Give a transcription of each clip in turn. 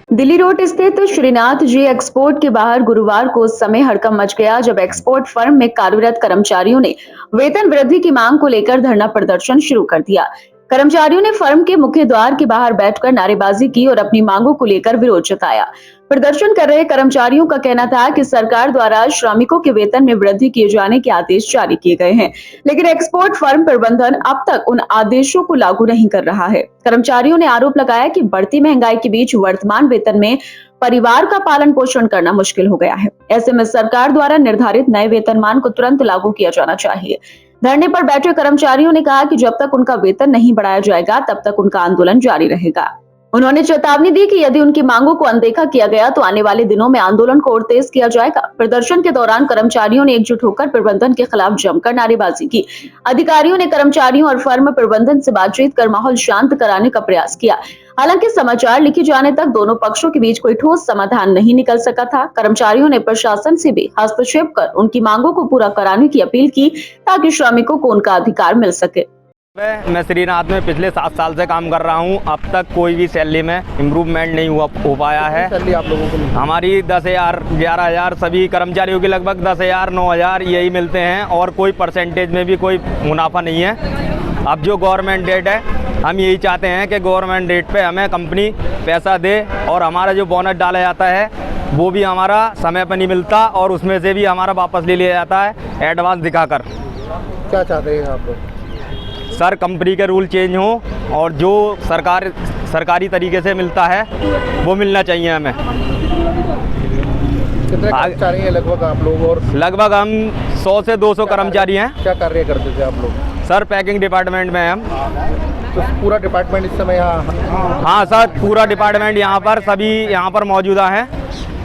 Delhi road स्थित Shrinath ji export के बाहर गुरुवार को उस समय हड़कंप मच गया जब एक्सपोर्ट फर्म में कार्यरत कर्मचारियों ने वेतन वृद्धि की मांग को लेकर धरना प्रदर्शन शुरू कर दिया। कर्मचारियों ने फर्म के मुख्य द्वार के बाहर बैठकर नारेबाजी की और अपनी मांगों को लेकर विरोध जताया। प्रदर्शन कर रहे कर्मचारियों का कहना था कि सरकार द्वारा श्रमिकों के वेतन में वृद्धि किए जाने के आदेश जारी किए गए हैं, लेकिन एक्सपोर्ट फर्म प्रबंधन अब तक उन आदेशों को लागू नहीं कर रहा है। कर्मचारियों ने आरोप लगाया कि बढ़ती महंगाई के बीच वर्तमान वेतन में परिवार का पालन पोषण करना मुश्किल हो गया है। ऐसे में सरकार द्वारा निर्धारित नए वेतनमान को तुरंत लागू किया जाना चाहिए। धरने पर बैठे कर्मचारियों ने कहा कि जब तक उनका वेतन नहीं बढ़ाया जाएगा तब तक उनका आंदोलन जारी रहेगा। उन्होंने चेतावनी दी कि यदि उनकी मांगों को अनदेखा किया गया तो आने वाले दिनों में आंदोलन को और तेज किया जाएगा। प्रदर्शन के दौरान कर्मचारियों ने एकजुट होकर प्रबंधन के खिलाफ जमकर नारेबाजी की। अधिकारियों ने कर्मचारियों और फर्म प्रबंधन से बातचीत कर माहौल शांत कराने का प्रयास किया। हालांकि समाचार लिखे जाने तक दोनों पक्षों के बीच कोई ठोस समाधान नहीं निकल सका था। कर्मचारियों ने प्रशासन से भी हस्तक्षेप कर उनकी मांगों को पूरा कराने की अपील की ताकि श्रमिकों को उनका अधिकार मिल सके। मैं श्रीनाथ में पिछले 7 साल से काम कर रहा हूं। अब तक कोई भी सैलरी में इम्प्रूवमेंट नहीं हो पाया है। सैलरी आप लोगों को हमारी 10,000 11,000 सभी कर्मचारियों की लगभग 10,000 9,000 यही मिलते हैं और कोई परसेंटेज में भी कोई मुनाफा नहीं है। अब जो गवर्नमेंट रेट है, हम यही चाहते हैं कि गवर्नमेंट रेट पे हमें कंपनी पैसा दे और हमारा जो बोनस डाला जाता है वो भी हमारा समय पर नहीं मिलता और उसमें से भी हमारा वापस ले लिया जाता है एडवांस दिखाकर। क्या चाहते हैं आप? सर, कंपनी के रूल चेंज हों और जो सरकारी तरीके से मिलता है वो मिलना चाहिए हमें। कितने कर्मचारी हैं लगभग आप लोग? और लगभग हम 100 से 200 कर्मचारी हैं। क्या कार्य करते थे आप लोग? सर, पैकिंग डिपार्टमेंट में हम। तो पूरा डिपार्टमेंट इस समय यहाँ? हाँ सर, पूरा डिपार्टमेंट यहाँ पर सभी यहाँ पर मौजूदा हैं।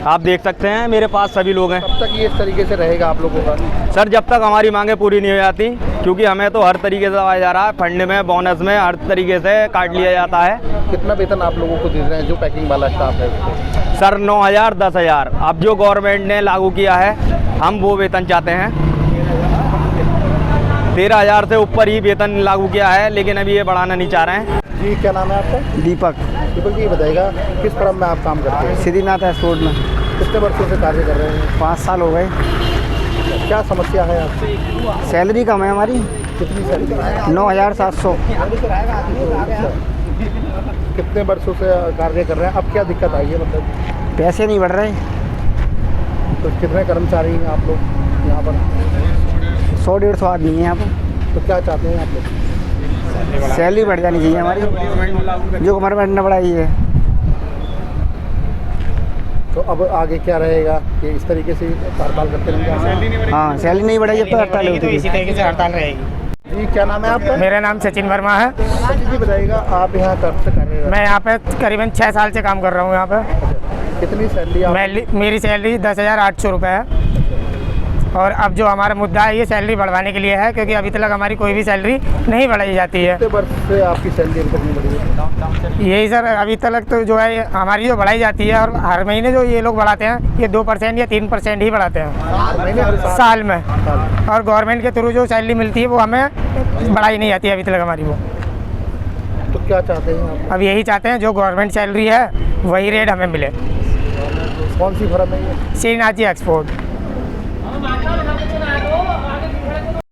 आप देख सकते हैं मेरे पास सभी लोग हैं। कब तक ये इस तरीके से रहेगा आप लोगों का? सर, जब तक हमारी मांगें पूरी नहीं हो जाती, क्योंकि हमें तो हर तरीके से दबाया जा रहा है। फंड में, बोनस में, हर तरीके से काट लिया जाता है। कितना वेतन आप लोगों को दे रहे हैं जो पैकिंग वाला स्टाफ है उसको? सर, 9,000 10,000 अब जो गवर्नमेंट ने लागू किया है हम वो वेतन चाहते हैं। 13,000 से ऊपर ही वेतन लागू किया है, लेकिन अभी ये बढ़ाना नहीं चाह रहे हैं। जी, क्या नाम है आपका? दीपक। दीपक जी, बताइएगा किस फर्म में आप काम करते हैं? श्रीनाथ एक्सपोर्ट में। कितने वर्षों से कार्य कर रहे हैं? 5 साल हो गए। क्या समस्या है आपकी? सैलरी कम है हमारी। कितनी सैलरी है? 9,700। कितने वर्षों से कार्य कर रहे हैं? अब क्या दिक्कत आई है? मतलब पैसे नहीं बढ़ रहे। तो कितने कर्मचारी हैं आप लोग यहाँ पर? 100-150 आदमी है यहाँ पर। तो क्या चाहते हैं आप लोग? सैलरी बढ़ जानी चाहिए हमारी, जो हमारे बढ़ना बढ़ाई है। तो अब आगे क्या रहेगा कि इस तरीके से हड़ताल करते रहेंगे? हाँ, सैलरी नहीं बढ़ाई जब तक हड़ताल होती है। इसी तरीके से हड़ताल रहेगी। जी, क्या नाम है आपका? मेरा नाम सचिन वर्मा है। सचिन जी, बताइएगा आप यहाँ कब से कर रहे हैं? मैं यहाँ पे करीबन 6 साल से काम कर रहा हूँ यहाँ पे। कितनी सैलरी आप? मेरी सैलरी 10,800 रुपये है। और अब जो हमारा मुद्दा है ये सैलरी बढ़वाने के लिए है, क्योंकि अभी तक हमारी कोई भी सैलरी नहीं बढ़ाई जाती है। कितने वर्ष से आपकी सैलरी अभी तक नहीं बढ़ी है? यही सर, अभी तक तो जो है हमारी जो बढ़ाई जाती है, और हर महीने जो ये लोग बढ़ाते हैं ये 2% या 3% ही बढ़ाते हैं साल में। और गवर्नमेंट के थ्रू जो सैलरी मिलती है वो हमें बढ़ाई नहीं जाती है अभी तक हमारी वो। तो क्या चाहते हैं आप? अब यही चाहते हैं जो गवर्नमेंट सैलरी है वही रेट हमें मिले। कौन सी फर्म है ये? श्रीनाथ जी एक्सपोर्ट।